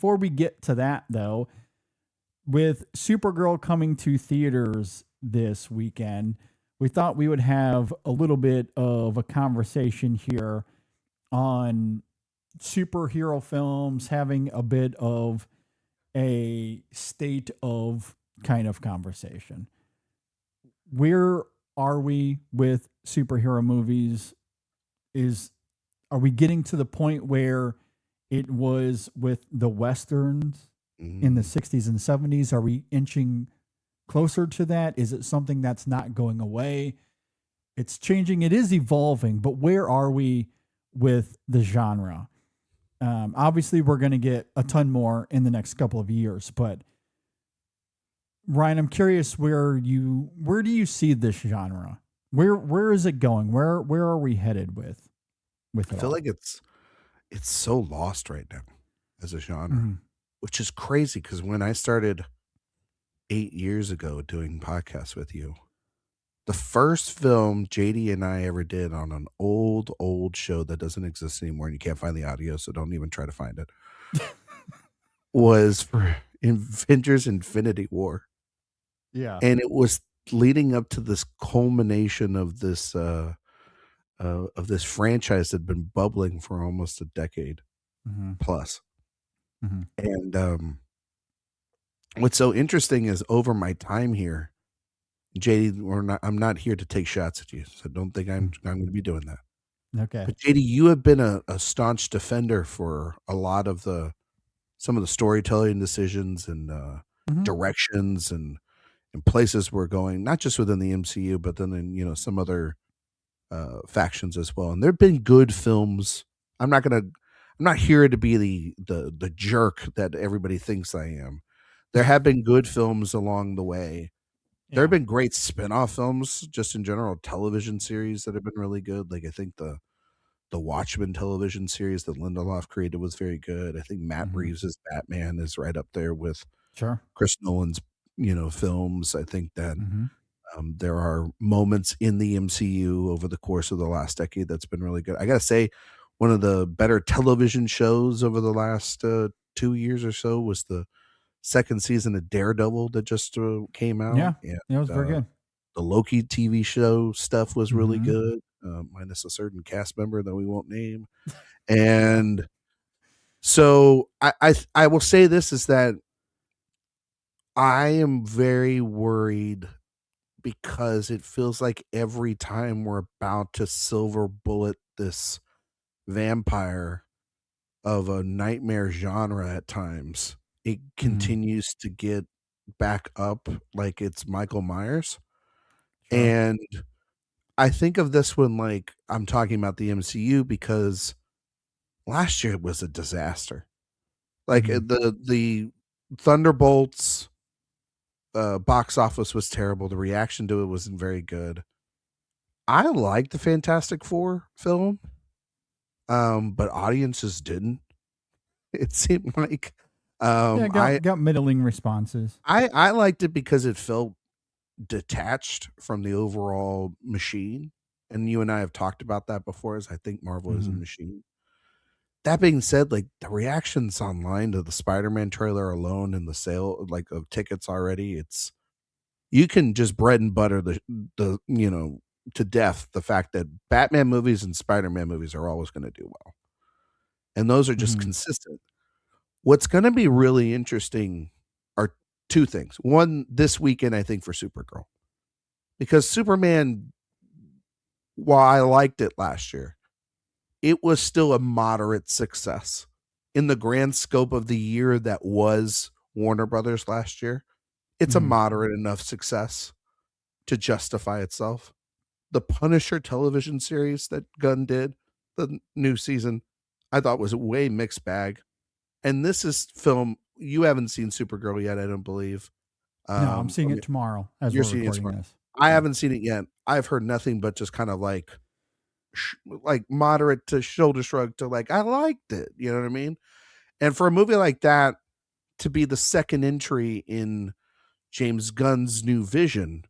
before we get to that, though, with Supergirl coming to theaters this weekend, we thought we would have a little bit of a conversation here on superhero films, having a bit of a state of kind of conversation. Where are we with superhero movies? Are we getting to the point where it was with the Westerns in the 60s and 70s? Are we inching closer to that? Is it something that's not going away? It's changing. It is evolving, but where are we with the genre? Obviously, we're going to get a ton more in the next couple of years, but Ryan, I'm curious where do you see this genre? Where is it going? Where are we headed with it? I feel like it's so lost right now as a genre, which is crazy because when I started 8 years ago doing podcasts with you, the first film JD and I ever did on an old show that doesn't exist anymore, and you can't find the audio, so don't even try to find it, was for Avengers Infinity War. Yeah. And it was leading up to this culmination of this franchise that had been bubbling for almost a decade plus. And what's so interesting is over my time here, JD, I'm not here to take shots at you, so don't think I'm going to be doing that. Okay. But JD, you have been a staunch defender for a lot of some of the storytelling decisions and directions and places we're going, not just within the MCU, but then in some other factions as well. And there've been good films. I'm not here to be the jerk that everybody thinks I am. There have been good films along the way. There have been great spin-off films just in general, television series that have been really good. Like I think the Watchmen television series that Lindelof created was very good. I think Matt Reeves' Batman is right up there with Chris Nolan's films. I think that there are moments in the MCU over the course of the last decade that's been really good. I gotta say, one of the better television shows over the last 2 years or so was the second season of Daredevil that just came out. Yeah, and, it was very good. The Loki TV show stuff was really good, minus a certain cast member that we won't name. And so I will say this is that I am very worried because it feels like every time we're about to silver bullet this vampire of a nightmare genre at times, it continues to get back up like it's Michael Myers. And I think of this one like I'm talking about the MCU because last year it was a disaster. Like the Thunderbolts box office was terrible. The reaction to it wasn't very good. I liked the Fantastic Four film, but audiences didn't. It seemed like got middling responses. I liked it because it felt detached from the overall machine, and you and I have talked about that before. As I think Marvel is a machine. That being said, like the reactions online to the Spider-Man trailer alone and the sale of tickets already, you can just bread and butter the to death the fact that Batman movies and Spider-Man movies are always going to do well. And those are just consistent. What's going to be really interesting are two things. One, this weekend, I think, for Supergirl. Because Superman, while I liked it last year, it was still a moderate success in the grand scope of the year that was Warner Brothers last year. It's a moderate enough success to justify itself. The Punisher television series that Gunn did, the new season, I thought was a way mixed bag. And this is film, you haven't seen Supergirl yet, I don't believe. No, I'm seeing it tomorrow as we're recording this. I haven't seen it yet. I've heard nothing but just kind of like moderate to shoulder shrug to like, I liked it. You know what I mean? And for a movie like that to be the second entry in James Gunn's new vision,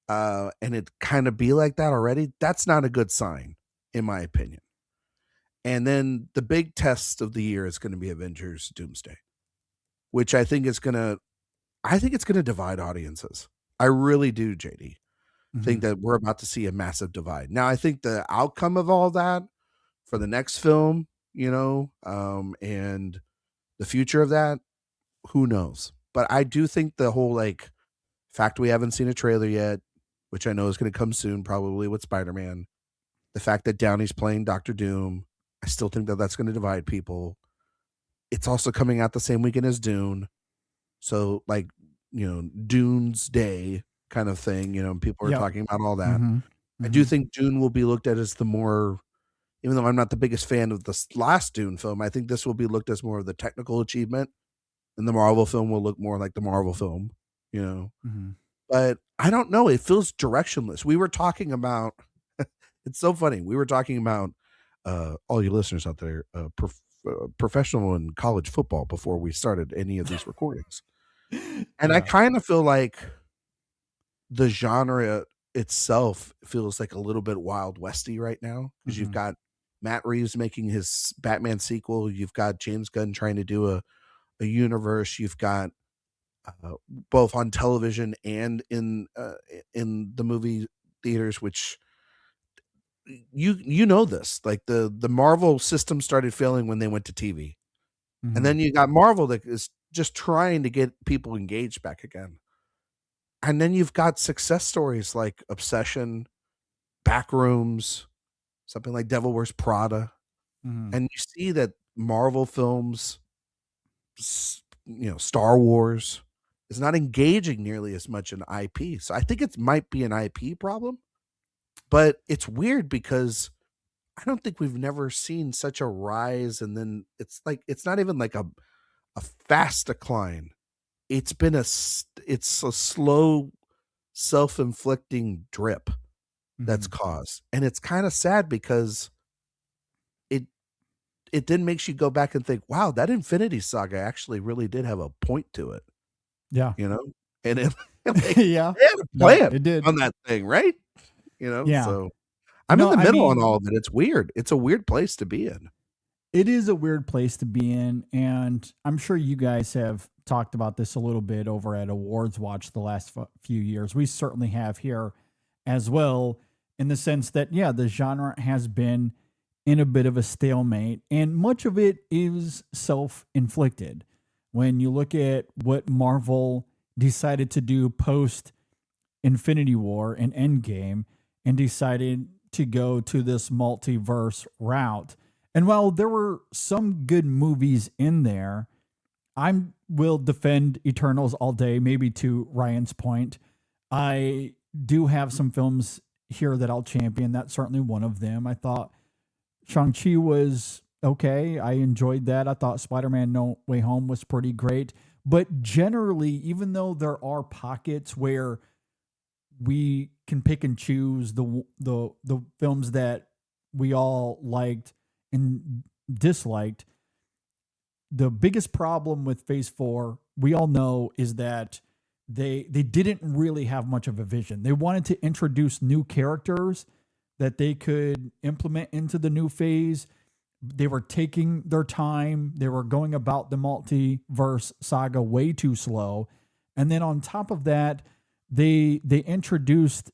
and it kind of be like that already, that's not a good sign, in my opinion. And then the big test of the year is going to be Avengers Doomsday, which I think it's going to divide audiences. I really do, JD. Think that we're about to see a massive divide. Now, I think the outcome of all that for the next film, and the future of that, who knows? But I do think the whole like fact we haven't seen a trailer yet, which I know is going to come soon, probably with Spider-Man. The fact that Downey's playing Doctor Doom, I still think that that's going to divide people. It's also coming out the same weekend as Dune. So like, Dune's Day kind of thing, people are talking about all that. I do think Dune will be looked at as the more, even though I'm not the biggest fan of the last Dune film, I think this will be looked as more of the technical achievement, and the Marvel film will look more like the Marvel film, But I don't know. It feels directionless. We were talking about, it's so funny. We were talking about all you listeners out there, professional and college football before we started any of these recordings. And I kind of feel like the genre itself feels like a little bit Wild Westy right now, because you've got Matt Reeves making his Batman sequel. You've got James Gunn trying to do a universe. You've got both on television and in the movie theaters, which this, like the Marvel system started failing when they went to TV. And then you got Marvel that is just trying to get people engaged back again. And then you've got success stories like Obsession, Backrooms, something like Devil Wears Prada. And you see that Marvel films, Star Wars is not engaging nearly as much in IP. So I think it might be an IP problem, but it's weird because I don't think we've never seen such a rise. And then it's not even like a fast decline. It's been a slow, self-inflicting drip that's caused. And it's kind of sad because it then makes you go back and think, wow, that Infinity Saga actually really did have a point to it. Yeah. And it yeah. They had a plan it did on that thing, right? Yeah. So I'm in the middle on all of it. It's weird. It's a weird place to be in. It is a weird place to be in, and I'm sure you guys have talked about this a little bit over at Awards Watch the last few years. We certainly have here as well, in the sense that, the genre has been in a bit of a stalemate, and much of it is self-inflicted. When you look at what Marvel decided to do post Infinity War and Endgame, and decided to go to this multiverse route. And while there were some good movies in there, I will defend Eternals all day, maybe to Ryan's point. I do have some films here that I'll champion. That's certainly one of them. I thought Shang-Chi was okay. I enjoyed that. I thought Spider-Man No Way Home was pretty great. But generally, even though there are pockets where we can pick and choose the films that we all liked and disliked, the biggest problem with Phase 4, we all know, is that they didn't really have much of a vision. They wanted to introduce new characters that they could implement into the new phase. They were taking their time. They were going about the multiverse saga way too slow. And then on top of that, they introduced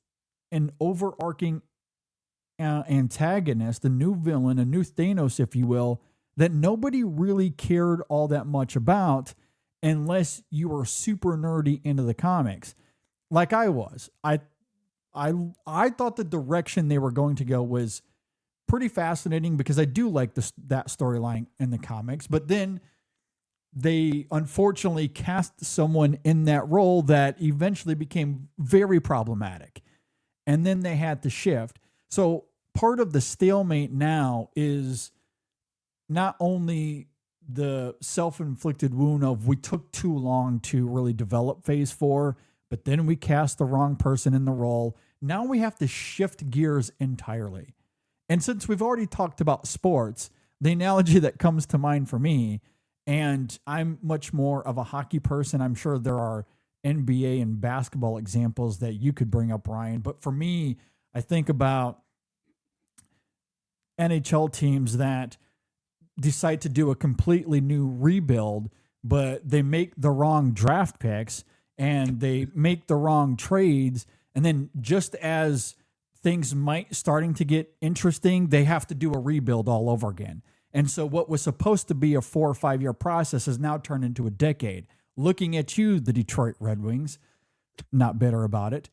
an overarching antagonist, a new villain, a new Thanos, if you will, that nobody really cared all that much about unless you were super nerdy into the comics, like I was. I thought the direction they were going to go was pretty fascinating because I do like that storyline in the comics, but then they unfortunately cast someone in that role that eventually became very problematic. And then they had to shift. So part of the stalemate now is not only the self-inflicted wound of we took too long to really develop Phase 4, but then we cast the wrong person in the role. Now we have to shift gears entirely. And since we've already talked about sports, the analogy that comes to mind for me, and I'm much more of a hockey person, I'm sure there are NBA and basketball examples that you could bring up, Ryan. But for me, I think about NHL teams that decide to do a completely new rebuild, but they make the wrong draft picks and they make the wrong trades. And then just as things might starting to get interesting, they have to do a rebuild all over again. And so what was supposed to be a 4 or 5 year process has now turned into a decade. Looking at you, the Detroit Red Wings, not bitter about it.